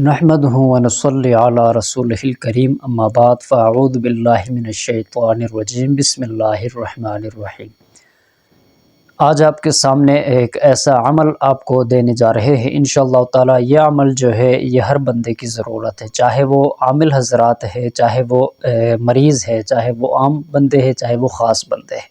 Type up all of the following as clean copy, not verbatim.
نحمده ونصلي علی رسولہ الکریم اما بعد فاعوذ باللہ من الشیطان الرجیم بسم اللہ الرحمن الرحیم۔ آج آپ کے سامنے ایک ایسا عمل آپ کو دینے جا رہے ہیں انشاءاللہ تعالی۔ یہ عمل جو ہے یہ ہر بندے کی ضرورت ہے، چاہے وہ عامل حضرات ہے، چاہے وہ مریض ہے، چاہے وہ عام بندے ہیں، چاہے وہ خاص بندے ہیں،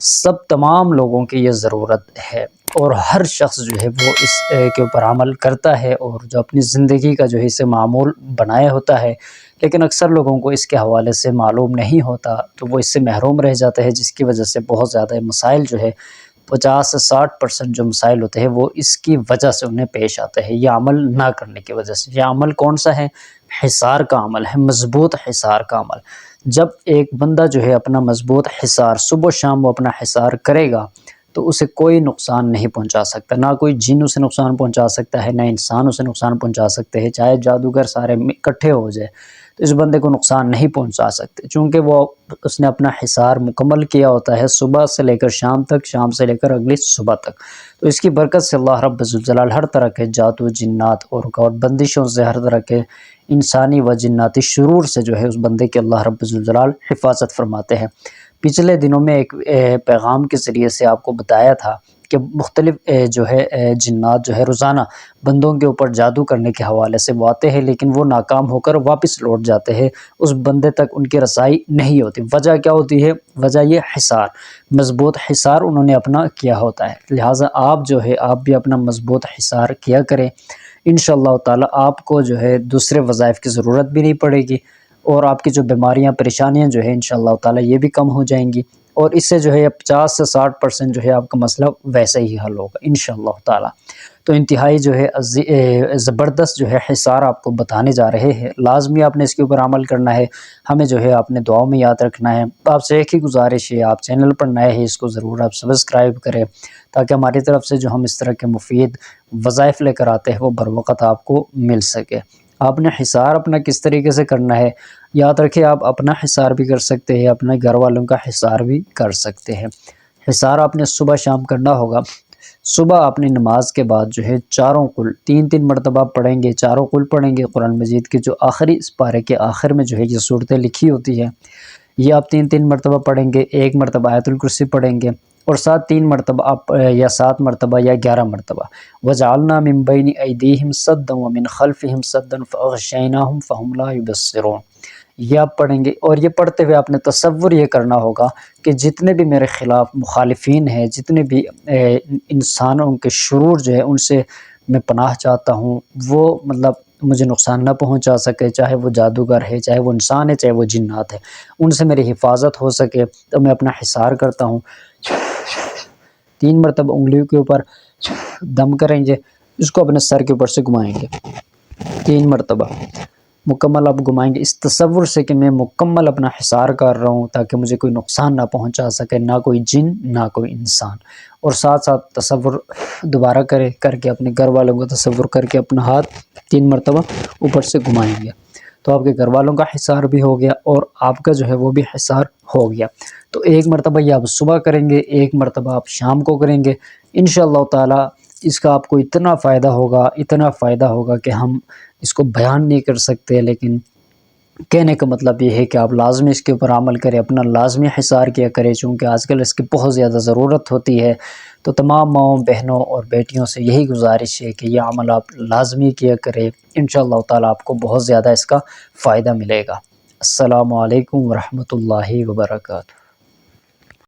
سب تمام لوگوں کی یہ ضرورت ہے۔ اور ہر شخص جو ہے وہ اس کے اوپر عمل کرتا ہے اور جو اپنی زندگی کا جو ہے اسے معمول بنایا ہوتا ہے، لیکن اکثر لوگوں کو اس کے حوالے سے معلوم نہیں ہوتا تو وہ اس سے محروم رہ جاتے ہیں، جس کی وجہ سے بہت زیادہ مسائل جو ہے 50 سے 60% جو مسائل ہوتے ہیں وہ اس کی وجہ سے انہیں پیش آتے ہیں، یہ عمل نہ کرنے کی وجہ سے۔ یہ عمل کون سا ہے؟ حصار کا عمل ہے، مضبوط حصار کا عمل۔ جب ایک بندہ جو ہے اپنا مضبوط حصار صبح و شام وہ اپنا حصار کرے گا تو اسے کوئی نقصان نہیں پہنچا سکتا، نہ کوئی جن اسے نقصان پہنچا سکتا ہے، نہ انسان اسے نقصان پہنچا سکتے ہیں، چاہے جادوگر سارے اکٹھے ہو جائے تو اس بندے کو نقصان نہیں پہنچا سکتے، چونکہ اس نے اپنا حصار مکمل کیا ہوتا ہے صبح سے لے کر شام تک، شام سے لے کر اگلی صبح تک۔ تو اس کی برکت سے اللہ رب الجلال ہر طرح کے جادو، جنات اور بندشوں سے، ہر طرح کے انسانی و جناتی شرور سے جو ہے اس بندے کے اللہ رب الجلال حفاظت فرماتے ہیں۔ پچھلے دنوں میں ایک پیغام کے ذریعے سے آپ کو بتایا تھا کہ مختلف جو ہے جنات جو ہے روزانہ بندوں کے اوپر جادو کرنے کے حوالے سے وہ آتے ہیں، لیکن وہ ناکام ہو کر واپس لوٹ جاتے ہیں، اس بندے تک ان کی رسائی نہیں ہوتی۔ وجہ کیا ہوتی ہے؟ وجہ یہ حصار، مضبوط حصار انہوں نے اپنا کیا ہوتا ہے۔ لہٰذا آپ جو ہے آپ بھی اپنا مضبوط حصار کیا کریں، انشاءاللہ تعالی آپ کو جو ہے دوسرے وظائف کی ضرورت بھی نہیں پڑے گی، اور آپ کی جو بیماریاں پریشانیاں جو ہے انشاءاللہ تعالی یہ بھی کم ہو جائیں گی، اور اس سے جو ہے 50 سے 60% جو ہے آپ کا مسئلہ ویسے ہی حل ہوگا انشاءاللہ تعالی۔ تو انتہائی جو ہے زبردست جو ہے حصار آپ کو بتانے جا رہے ہیں، لازمی آپ نے اس کے اوپر عمل کرنا ہے، ہمیں جو ہے اپنے دعاؤں میں یاد رکھنا ہے۔ آپ سے ایک ہی گزارش ہے، آپ چینل پر نئے ہیں، اس کو ضرور آپ سبسکرائب کریں تاکہ ہماری طرف سے جو ہم اس طرح کے مفید وظائف لے کر آتے ہیں وہ بر وقت آپ کو مل سکے۔ آپ نے حصار اپنا کس طریقے سے کرنا ہے یاد رکھیں، آپ اپنا حصار بھی کر سکتے ہیں، اپنے گھر والوں کا حصار بھی کر سکتے ہیں۔ حصار آپ نے صبح شام کرنا ہوگا۔ صبح آپ نے نماز کے بعد جو ہے چاروں قل 3 مرتبہ پڑھیں گے، چاروں قل پڑھیں گے، قرآن مجید کے جو آخری اس پارے کے آخر میں جو ہے یہ صورتیں لکھی ہوتی ہیں، یہ آپ 3 مرتبہ پڑھیں گے، 1 مرتبہ آیت الکرسی پڑھیں گے، اور 3 مرتبہ آپ یا 7 مرتبہ یا 11 مرتبہ وَجَعَلْنَا مِن بَيْنِ أَيْدِيهِمْ سَدًّا وَمِنْ خَلْفِهِمْ سَدًّا فَأَغْشَيْنَاهُمْ فَهُمْ لَا يُبْصِرُونَ، یہ آپ پڑھیں گے۔ اور یہ پڑھتے ہوئے آپ نے تصور یہ کرنا ہوگا کہ جتنے بھی میرے خلاف مخالفین ہیں، جتنے بھی انسانوں کے شرور جو ہے ان سے میں پناہ چاہتا ہوں، وہ مطلب مجھے نقصان نہ پہنچا سکے، چاہے وہ جادوگر ہے، چاہے وہ انسان ہے، چاہے وہ جنات ہے، ان سے میری حفاظت ہو سکے، تو میں اپنا حصار کرتا ہوں۔ 3 مرتبہ انگلیوں کے اوپر دم کریں گے، اس کو اپنے سر کے اوپر سے گھمائیں گے 3 مرتبہ مکمل آپ گھمائیں گے، اس تصور سے کہ میں مکمل اپنا حصار کر رہا ہوں تاکہ مجھے کوئی نقصان نہ پہنچا سکے، نہ کوئی جن نہ کوئی انسان۔ اور ساتھ ساتھ تصور دوبارہ کر کے اپنے گھر والوں کو تصور کر کے اپنا ہاتھ 3 مرتبہ اوپر سے گھمائیں گے، تو آپ کے گھر والوں کا حصار بھی ہو گیا اور آپ کا جو ہے وہ بھی حصار ہو گیا۔ تو 1 مرتبہ یہ آپ صبح کریں گے، 1 مرتبہ آپ شام کو کریں گے، انشاءاللہ تعالی اس کا آپ کو اتنا فائدہ ہوگا کہ ہم اس کو بیان نہیں کر سکتے، لیکن کہنے کا مطلب یہ ہے کہ آپ لازمی اس کے اوپر عمل کریں، اپنا لازمی حصار کیا کریں، چونکہ آج کل اس کی بہت زیادہ ضرورت ہوتی ہے۔ تو تمام ماؤں، بہنوں اور بیٹیوں سے یہی گزارش ہے کہ یہ عمل آپ لازمی کیا کریں، انشاءاللہ تعالی آپ کو بہت زیادہ اس کا فائدہ ملے گا۔ السلام علیکم ورحمۃ اللہ وبرکاتہ۔